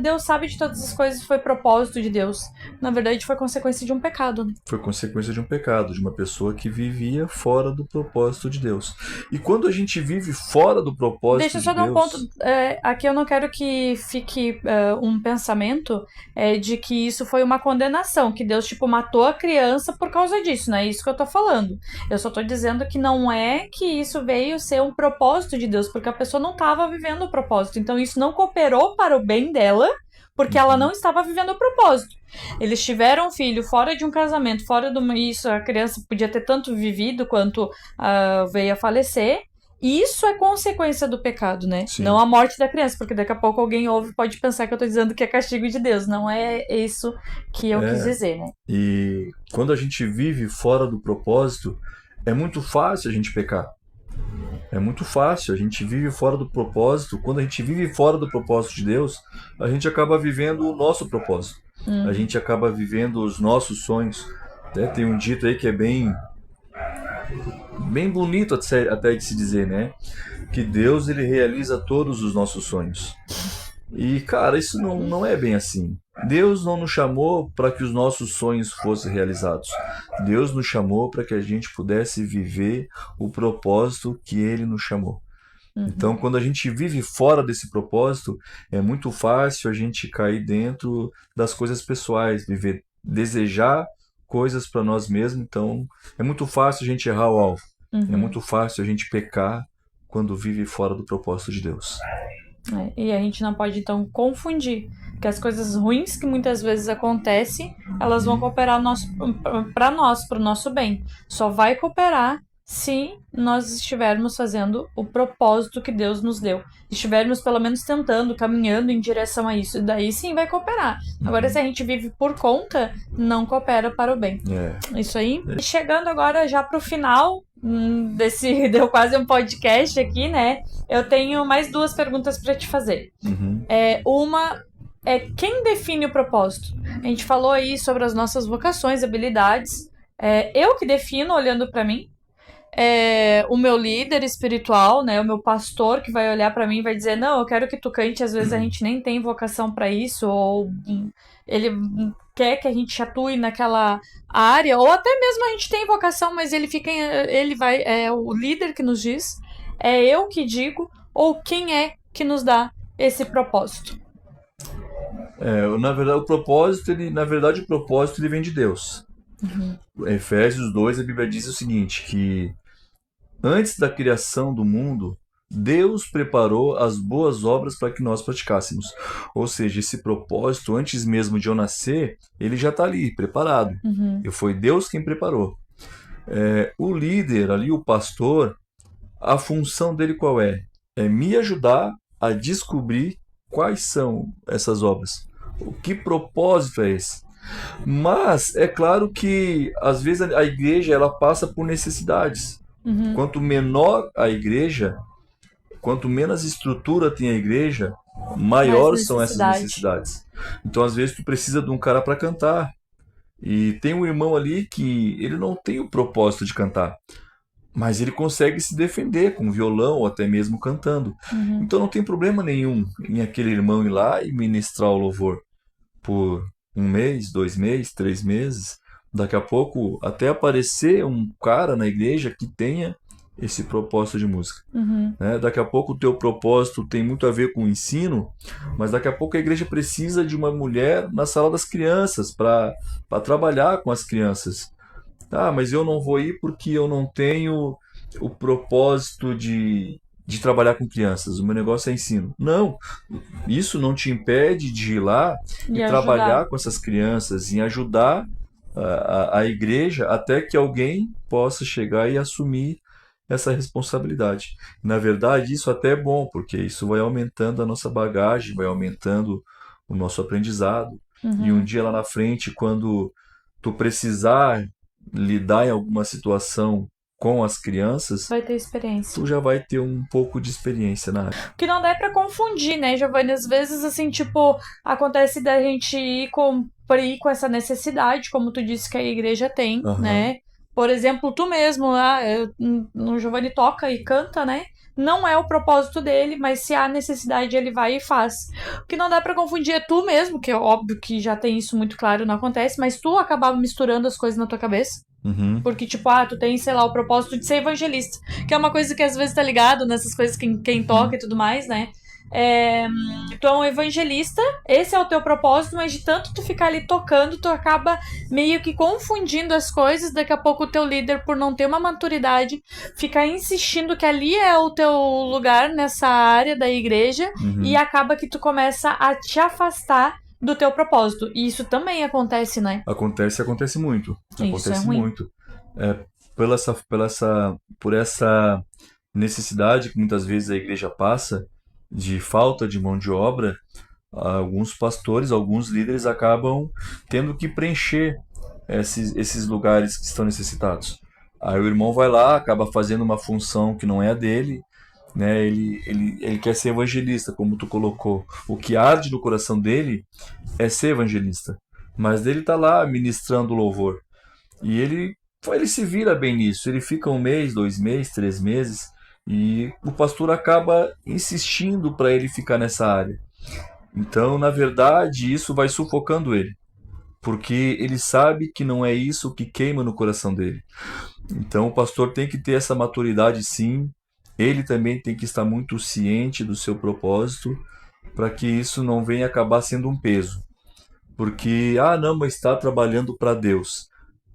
Deus sabe de todas as coisas, foi propósito de Deus. Na verdade, foi consequência de um pecado, né? Foi consequência de um pecado, de uma pessoa que vivia fora do propósito de Deus. E quando a gente vive fora do propósito de Deus... Deixa eu só dar um ponto. Aqui eu não quero que fique um pensamento de que isso foi uma condenação, que Deus, matou a criança por causa disso, não é isso que eu tô falando. Eu só tô dizendo que não é que isso veio ser um propósito de Deus, porque a pessoa não estava vivendo o propósito. Então isso não cooperou para o bem dela, porque ela não estava vivendo o propósito. Eles tiveram um filho fora de um casamento, fora do... Isso, a criança podia ter tanto vivido quanto veio a falecer. Isso é consequência do pecado, né? Sim. Não a morte da criança, porque daqui a pouco alguém ouve e pode pensar que eu tô dizendo que é castigo de Deus. Não é isso que eu quis dizer, né? E quando a gente vive fora do propósito, é muito fácil a gente pecar. É muito fácil, a gente vive fora do propósito. Quando a gente vive fora do propósito de Deus, a gente acaba vivendo o nosso propósito. A gente acaba vivendo os nossos sonhos. Tem um dito aí que é bem bonito até de se dizer, né? Que Deus ele realiza todos os nossos sonhos. E, cara, isso não é bem assim. Deus não nos chamou para que os nossos sonhos fossem realizados. Deus nos chamou para que a gente pudesse viver o propósito que Ele nos chamou. Então, quando a gente vive fora desse propósito, é muito fácil a gente cair dentro das coisas pessoais, desejar coisas para nós mesmos. Então, é muito fácil a gente errar o alvo. É muito fácil a gente pecar quando vive fora do propósito de Deus. E a gente não pode, então, confundir que as coisas ruins que muitas vezes acontecem, elas vão cooperar para nós, para o nosso bem. Só vai cooperar se nós estivermos fazendo o propósito que Deus nos deu. Estivermos, pelo menos, tentando, caminhando em direção a isso. Daí sim vai cooperar. Agora, se a gente vive por conta, não coopera para o bem. Isso aí. Chegando agora já para o final deu quase um podcast aqui, né? Eu tenho mais 2 perguntas para te fazer. Uma é quem define o propósito? A gente falou aí sobre as nossas vocações, habilidades. Eu que defino, olhando para mim. o meu líder espiritual, né, o meu pastor que vai olhar pra mim e vai dizer, não, eu quero que tu cante, às vezes a gente nem tem vocação pra isso, ou ele quer que a gente atue naquela área, ou até mesmo a gente tem vocação, mas ele vai, é o líder que nos diz, é eu que digo, ou quem é que nos dá esse propósito. Na verdade, o propósito ele vem de Deus. Efésios 2, a Bíblia diz o seguinte, que antes da criação do mundo, Deus preparou as boas obras para que nós praticássemos. Ou seja, esse propósito, antes mesmo de eu nascer, ele já está ali, preparado. E foi Deus quem preparou. O líder ali, o pastor, a função dele qual é? É me ajudar a descobrir quais são essas obras. Que propósito é esse? Mas é claro que às vezes a igreja ela passa por necessidades. Quanto menor a igreja, quanto menos estrutura tem a igreja, maiores são essas necessidades. Então às vezes tu precisa de um cara para cantar. E tem um irmão ali que ele não tem o propósito de cantar, mas ele consegue se defender com violão ou até mesmo cantando. Então não tem problema nenhum em aquele irmão ir lá e ministrar o louvor por 1 mês, 2 meses, 3 meses. Daqui a pouco até aparecer um cara na igreja que tenha esse propósito de música. Daqui a pouco o teu propósito tem muito a ver com o ensino, mas daqui a pouco a igreja precisa de uma mulher na sala das crianças para trabalhar com as crianças. Mas eu não vou ir porque eu não tenho o propósito de trabalhar com crianças. O meu negócio é ensino. Não, isso não te impede de ir lá e trabalhar com essas crianças, em ajudar a igreja até que alguém possa chegar e assumir essa responsabilidade. Na verdade, isso até é bom, porque isso vai aumentando a nossa bagagem, vai aumentando o nosso aprendizado. E um dia lá na frente, quando tu precisar lidar em alguma situação com as crianças, vai ter experiência. Tu já vai ter um pouco de experiência na área. Que não dá pra confundir, né, Giovanni? Às vezes, assim, tipo, acontece da gente ir cumprir com essa necessidade, como tu disse que a igreja tem, né? Por exemplo, tu mesmo, o Giovanni toca e canta, né? Não é o propósito dele, mas se há necessidade, ele vai e faz. O que não dá pra confundir é tu mesmo, que é óbvio que já tem isso muito claro, não acontece, mas tu acaba misturando as coisas na tua cabeça. Porque, tipo, tu tem, sei lá, o propósito de ser evangelista, que é uma coisa que às vezes tá ligado nessas coisas quem toca e tudo mais, né? Tu é um evangelista, esse é o teu propósito, mas de tanto tu ficar ali tocando, tu acaba meio que confundindo as coisas. Daqui a pouco o teu líder, por não ter uma maturidade, fica insistindo que ali é o teu lugar nessa área da igreja, e acaba que tu começa a te afastar do teu propósito. E isso também acontece, né? Acontece muito. Isso acontece muito. Por essa necessidade que muitas vezes a igreja passa de falta de mão de obra, alguns pastores, alguns líderes acabam tendo que preencher esses lugares que estão necessitados. Aí o irmão vai lá, acaba fazendo uma função que não é a dele, né? Ele quer ser evangelista, como tu colocou. O que arde no coração dele é ser evangelista, mas ele está lá ministrando louvor. E ele se vira bem nisso. Ele fica 1 mês, 2 meses, 3 meses, e o pastor acaba insistindo para ele ficar nessa área. Então, na verdade, isso vai sufocando ele, porque ele sabe que não é isso que queima no coração dele. Então, o pastor tem que ter essa maturidade, sim. Ele também tem que estar muito ciente do seu propósito, para que isso não venha acabar sendo um peso. Porque, não, mas está trabalhando para Deus,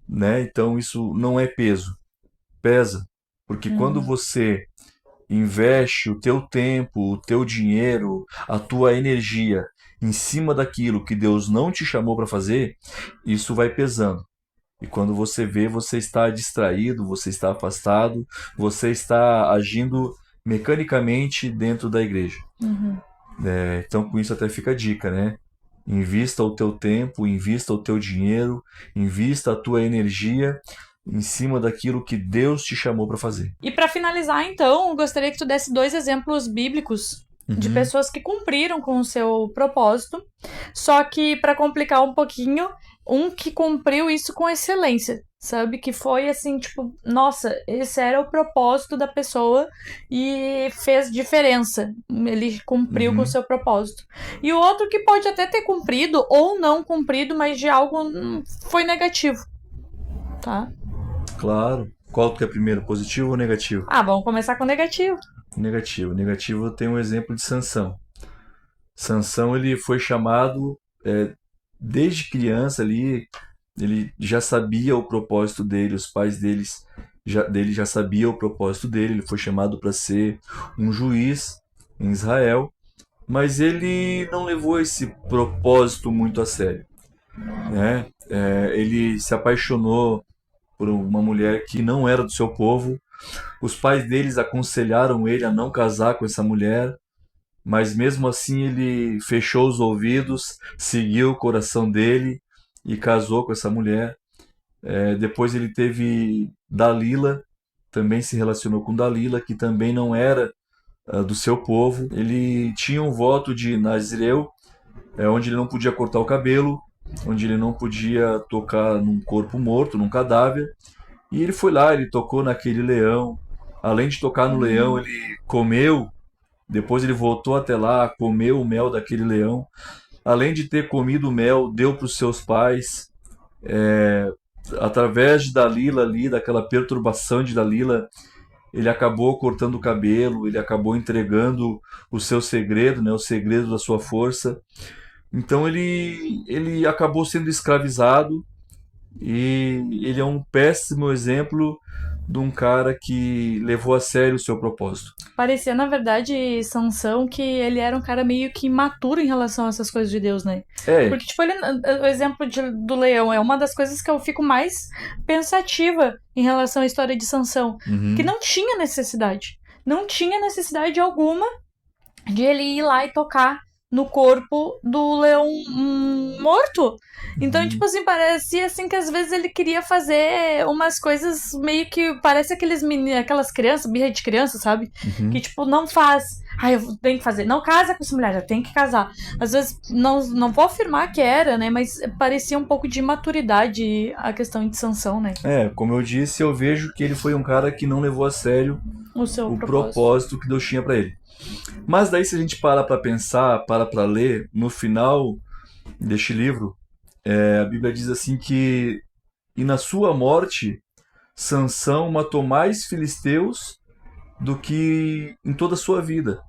né? Então isso não é peso, pesa. Porque quando você investe o teu tempo, o teu dinheiro, a tua energia em cima daquilo que Deus não te chamou para fazer, isso vai pesando. E quando você vê, você está distraído, você está afastado, você está agindo mecanicamente dentro da igreja. Então com isso até fica a dica, né? Invista o teu tempo, invista o teu dinheiro, invista a tua energia em cima daquilo que Deus te chamou para fazer. E para finalizar, então, eu gostaria que tu desse 2 exemplos bíblicos de pessoas que cumpriram com o seu propósito. Só que, para complicar um pouquinho, um que cumpriu isso com excelência, sabe? Que foi assim, tipo, nossa, esse era o propósito da pessoa e fez diferença. Ele cumpriu com o Uhum. seu propósito. E o outro que pode até ter cumprido ou não cumprido, mas de algo foi negativo, tá? Claro. Qual que é primeiro, positivo ou negativo? Ah, vamos começar com negativo. Negativo. Negativo tem um exemplo de Sansão. Sansão ele foi chamado desde criança ali, ele já sabia o propósito dele, os pais dele já sabiam o propósito dele, ele foi chamado para ser um juiz em Israel, mas ele não levou esse propósito muito a sério, né? Ele se apaixonou por uma mulher que não era do seu povo, os pais deles aconselharam ele a não casar com essa mulher, mas mesmo assim ele fechou os ouvidos, seguiu o coração dele e casou com essa mulher. Depois ele teve Dalila, também se relacionou com Dalila, que também não era do seu povo. Ele tinha um voto de Nazireu, onde ele não podia cortar o cabelo, onde ele não podia tocar num corpo morto, num cadáver. E ele foi lá, ele tocou naquele leão. Além de tocar no leão, ele comeu. Depois ele voltou até lá, comeu o mel daquele leão. Além de ter comido o mel, deu para os seus pais. Através de Dalila ali, daquela perturbação de Dalila, ele acabou cortando o cabelo, ele acabou entregando o seu segredo, né, o segredo da sua força. Então ele acabou sendo escravizado e ele é um péssimo exemplo de um cara que levou a sério o seu propósito. Parecia, na verdade, Sansão, que ele era um cara meio que imaturo em relação a essas coisas de Deus, né? É, Porque, tipo, o exemplo do leão é uma das coisas que eu fico mais pensativa em relação à história de Sansão. Que não tinha necessidade. Não tinha necessidade alguma de ele ir lá e tocar no corpo do leão morto. Então, tipo assim, parecia assim que às vezes ele queria fazer umas coisas meio que parece aquelas crianças, birra de criança, sabe? Que tipo, não faz. Ah, eu tenho que fazer. Não casa com essa mulher, eu tenho que casar. Às vezes, não vou afirmar que era, né? Mas parecia um pouco de imaturidade a questão de Sansão, né? como eu disse, eu vejo que ele foi um cara que não levou a sério O seu o propósito. propósito que Deus tinha para ele. Mas daí se a gente para para pensar, para ler, no final deste livro, a Bíblia diz assim que e na sua morte Sansão matou mais filisteus do que em toda a sua vida.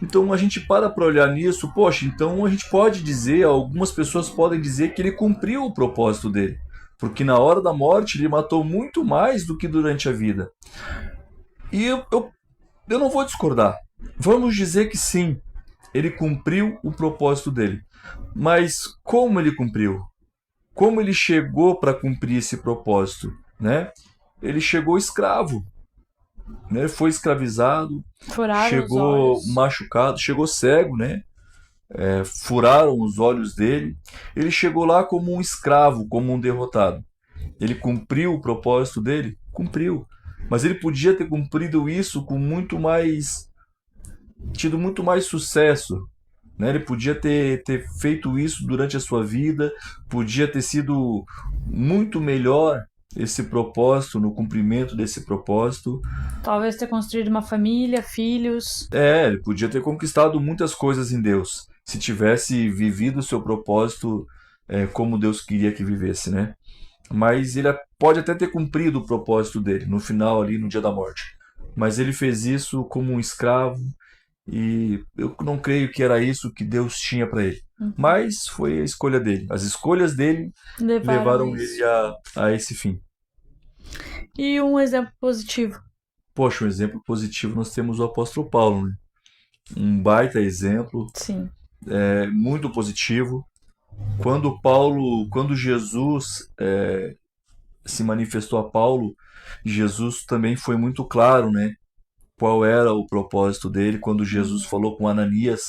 Então a gente para olhar nisso, poxa, então a gente pode dizer, algumas pessoas podem dizer que ele cumpriu o propósito dele, porque na hora da morte ele matou muito mais do que durante a vida. E eu não vou discordar. Vamos dizer que sim, ele cumpriu o propósito dele. Mas como ele cumpriu? Como ele chegou para cumprir esse propósito, né? Ele chegou escravo, né? Foi escravizado, Furaram chegou os olhos. machucado, chegou cego, né? Furaram os olhos dele. Ele chegou lá como um escravo, como um derrotado. Ele cumpriu o propósito dele? Cumpriu. Mas ele podia ter cumprido isso com tido muito mais sucesso, né? Ele podia ter feito isso durante a sua vida, podia ter sido muito melhor esse propósito, no cumprimento desse propósito. Talvez ter construído uma família, filhos. Ele podia ter conquistado muitas coisas em Deus, se tivesse vivido o seu propósito como Deus queria que vivesse, né? Mas ele pode até ter cumprido o propósito dele no final ali, no dia da morte. Mas ele fez isso como um escravo e eu não creio que era isso que Deus tinha para ele. Mas foi a escolha dele. As escolhas dele levaram isso. ele a esse fim. E um exemplo positivo. Poxa, um exemplo positivo nós temos o apóstolo Paulo, né? Um baita exemplo, Sim. muito positivo. Quando Jesus se manifestou a Paulo, Jesus também foi muito claro, né? Qual era o propósito dele. Quando Jesus falou com Ananias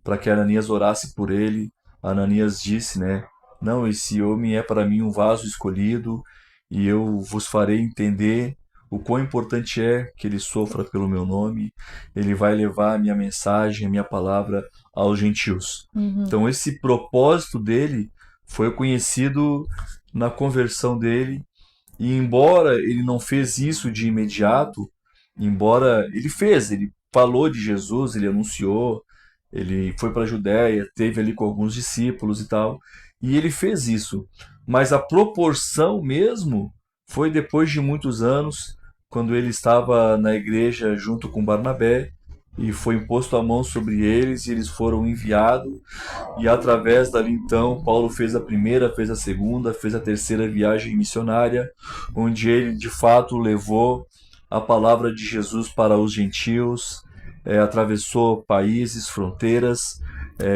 para que Ananias orasse por ele, Ananias disse, né? Não, esse homem é para mim um vaso escolhido e eu vos farei entender o quão importante é que ele sofra pelo meu nome. Ele vai levar a minha mensagem, a minha palavra aos gentios. Então esse propósito dele foi conhecido na conversão dele. E embora ele não fez isso de imediato, embora ele falou de Jesus, ele anunciou, ele foi para a Judéia, teve ali com alguns discípulos e tal, e ele fez isso. Mas a proporção mesmo foi depois de muitos anos, quando ele estava na igreja junto com Barnabé, e foi imposto a mão sobre eles, e eles foram enviados, e através dali então, Paulo fez a primeira, fez a segunda, fez a terceira viagem missionária, onde ele de fato levou a palavra de Jesus para os gentios, atravessou países, fronteiras,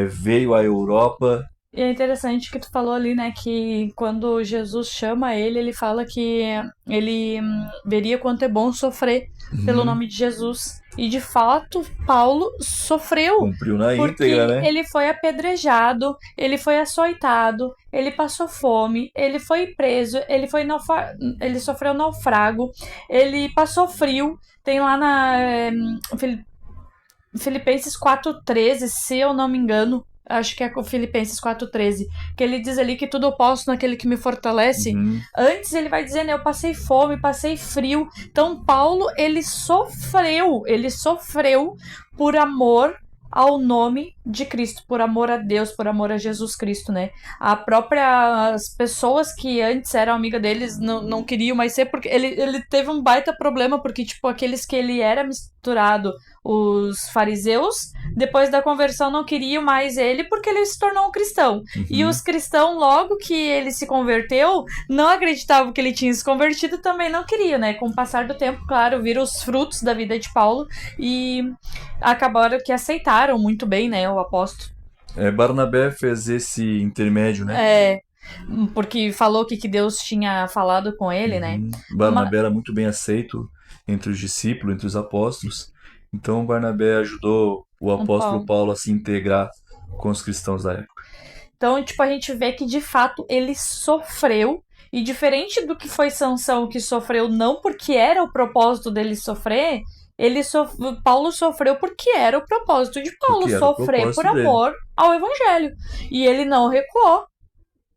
veio à Europa. E é interessante que tu falou ali, né, que quando Jesus chama ele, ele fala que ele veria quanto é bom sofrer pelo Uhum. nome de Jesus. E de fato, Paulo sofreu, Cumpriu na íntegra, porque né? ele foi apedrejado, ele foi açoitado, ele passou fome, ele foi preso, ele sofreu naufrago, ele passou frio. Tem lá na Filipenses 4,13, se eu não me engano. Acho que é o Filipenses 4,13. Que ele diz ali que tudo eu posso naquele que me fortalece. Uhum. Antes ele vai dizendo, eu passei fome, passei frio. Então Paulo, ele sofreu por amor ao nome de Cristo, por amor a Deus, por amor a Jesus Cristo, né? As pessoas que antes eram amigas deles não queriam mais ser, porque ele teve um baita problema, porque, tipo, aqueles que ele era misturado, os fariseus, depois da conversão não queriam mais ele, porque ele se tornou um cristão. E Uhum. os cristãos, logo que ele se converteu, não acreditavam que ele tinha se convertido, também não queriam, né? Com o passar do tempo, claro, viram os frutos da vida de Paulo e acabaram que aceitaram muito bem, né, o apóstolo. Barnabé fez esse intermédio, né? É, porque falou que Deus tinha falado com ele, né? Uhum. Ma- Barnabé era muito bem aceito entre os discípulos, entre os apóstolos. Então Barnabé ajudou o um apóstolo Paulo. Paulo a se integrar com os cristãos da época. Então, tipo, a gente vê que de fato ele sofreu. E diferente do que foi Sansão, que sofreu não porque era o propósito dele sofrer, Paulo sofreu porque era o propósito de Paulo Porque era o sofrer por propósito dele. amor ao evangelho. E ele não recuou.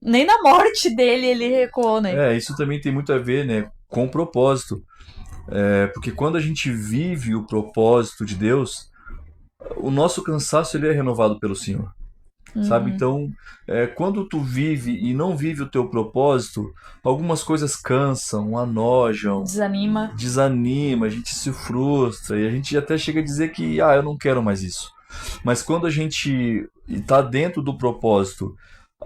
Nem na morte dele ele recuou, né? Isso também tem muito a ver, né, com o propósito. Porque quando a gente vive o propósito de Deus, o nosso cansaço ele é renovado pelo Senhor. Sabe? Uhum. Então, quando tu vive e não vive o teu propósito, algumas coisas cansam, anojam, Desanima. desanima, a gente se frustra e a gente até chega a dizer que, eu não quero mais isso. Mas quando a gente está dentro do propósito,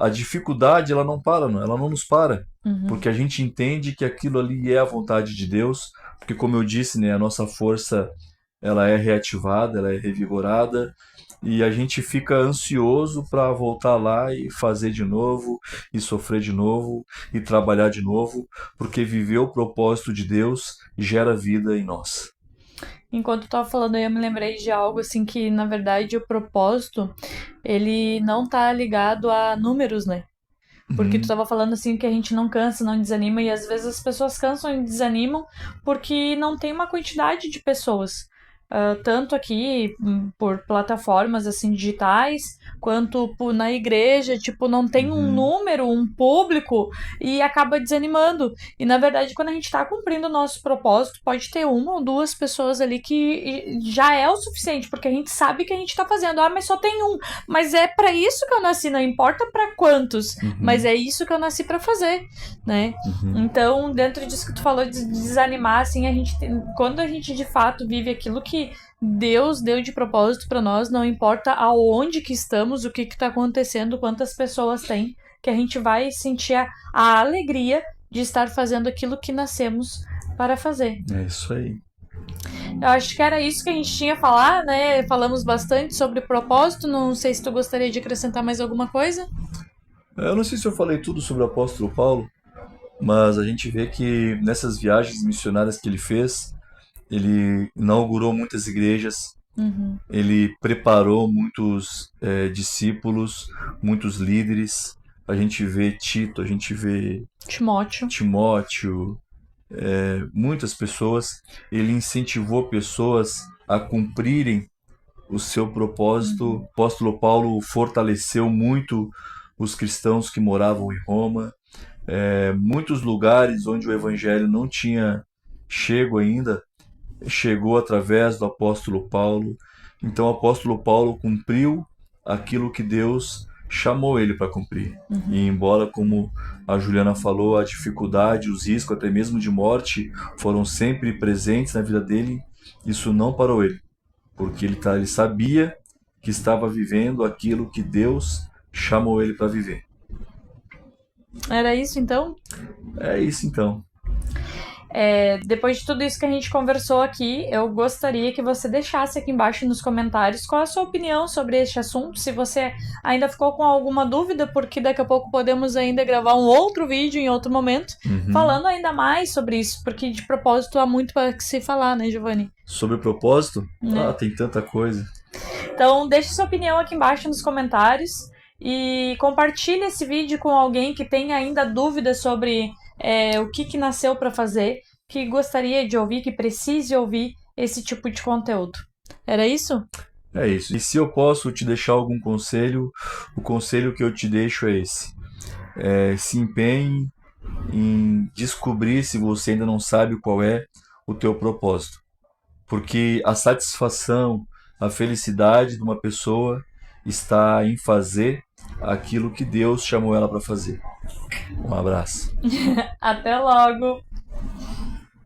a dificuldade ela não para, não, ela não nos para, Uhum. porque a gente entende que aquilo ali é a vontade de Deus, porque como eu disse, né, a nossa força ela é reativada, ela é revigorada e a gente fica ansioso para voltar lá e fazer de novo, e sofrer de novo, e trabalhar de novo, porque viver o propósito de Deus gera vida em nós. Enquanto eu tava falando aí, eu me lembrei de algo assim que, na verdade, o propósito, ele não tá ligado a números, né? Porque tu Uhum. tava falando assim que a gente não cansa, não desanima, e às vezes as pessoas cansam e desanimam porque não tem uma quantidade de pessoas. Tanto aqui por plataformas assim digitais, quanto na igreja, tipo, não tem um Uhum. número, um público e acaba desanimando. E na verdade, quando a gente tá cumprindo o nosso propósito, pode ter uma ou duas pessoas ali que já é o suficiente, porque a gente sabe que a gente tá fazendo. Ah, mas só tem um. Mas é para isso que eu nasci, não importa para quantos, mas Uhum. é isso que eu nasci para fazer, né? Uhum. Então, dentro disso que tu falou de desanimar, assim, quando a gente de fato vive aquilo que Deus deu de propósito para nós, não importa aonde que estamos, o que está acontecendo, quantas pessoas tem, que a gente vai sentir a alegria de estar fazendo aquilo que nascemos para fazer. É isso aí. Eu acho que era isso que a gente tinha a falar, né? Falamos bastante sobre propósito. Não sei se tu gostaria de acrescentar mais alguma coisa. Eu não sei se eu falei tudo sobre o apóstolo Paulo, mas a gente vê que nessas viagens missionárias que ele fez, ele inaugurou muitas igrejas, Uhum. ele preparou muitos discípulos, muitos líderes. A gente vê Tito, a gente vê Timóteo. Timóteo, muitas pessoas. Ele incentivou pessoas a cumprirem o seu propósito. O apóstolo Paulo fortaleceu muito os cristãos que moravam em Roma, muitos lugares onde o evangelho não tinha chego ainda, chegou através do apóstolo Paulo. Então o apóstolo Paulo cumpriu aquilo que Deus chamou ele para cumprir. E embora, como a Juliana falou, a dificuldade, os riscos, até mesmo de morte, foram sempre presentes na vida dele, isso não parou ele, porque ele sabia que estava vivendo aquilo que Deus chamou ele para viver. Era isso então? É isso então. Depois de tudo isso que a gente conversou aqui, eu gostaria que você deixasse aqui embaixo nos comentários qual a sua opinião sobre este assunto, se você ainda ficou com alguma dúvida, porque daqui a pouco podemos ainda gravar um outro vídeo em outro momento, falando ainda mais sobre isso, porque de propósito há muito para se falar, né, Giovanni? Sobre o propósito? Tem tanta coisa. Então, deixe sua opinião aqui embaixo nos comentários e compartilhe esse vídeo com alguém que tenha ainda dúvidas sobre o que nasceu para fazer, que gostaria de ouvir, que precise ouvir esse tipo de conteúdo. Era isso? É isso. E se eu posso te deixar algum conselho, o conselho que eu te deixo é esse. Se empenhe em descobrir, se você ainda não sabe qual é o teu propósito. Porque a satisfação, a felicidade de uma pessoa está em fazer aquilo que Deus chamou ela para fazer. Um abraço. Até logo!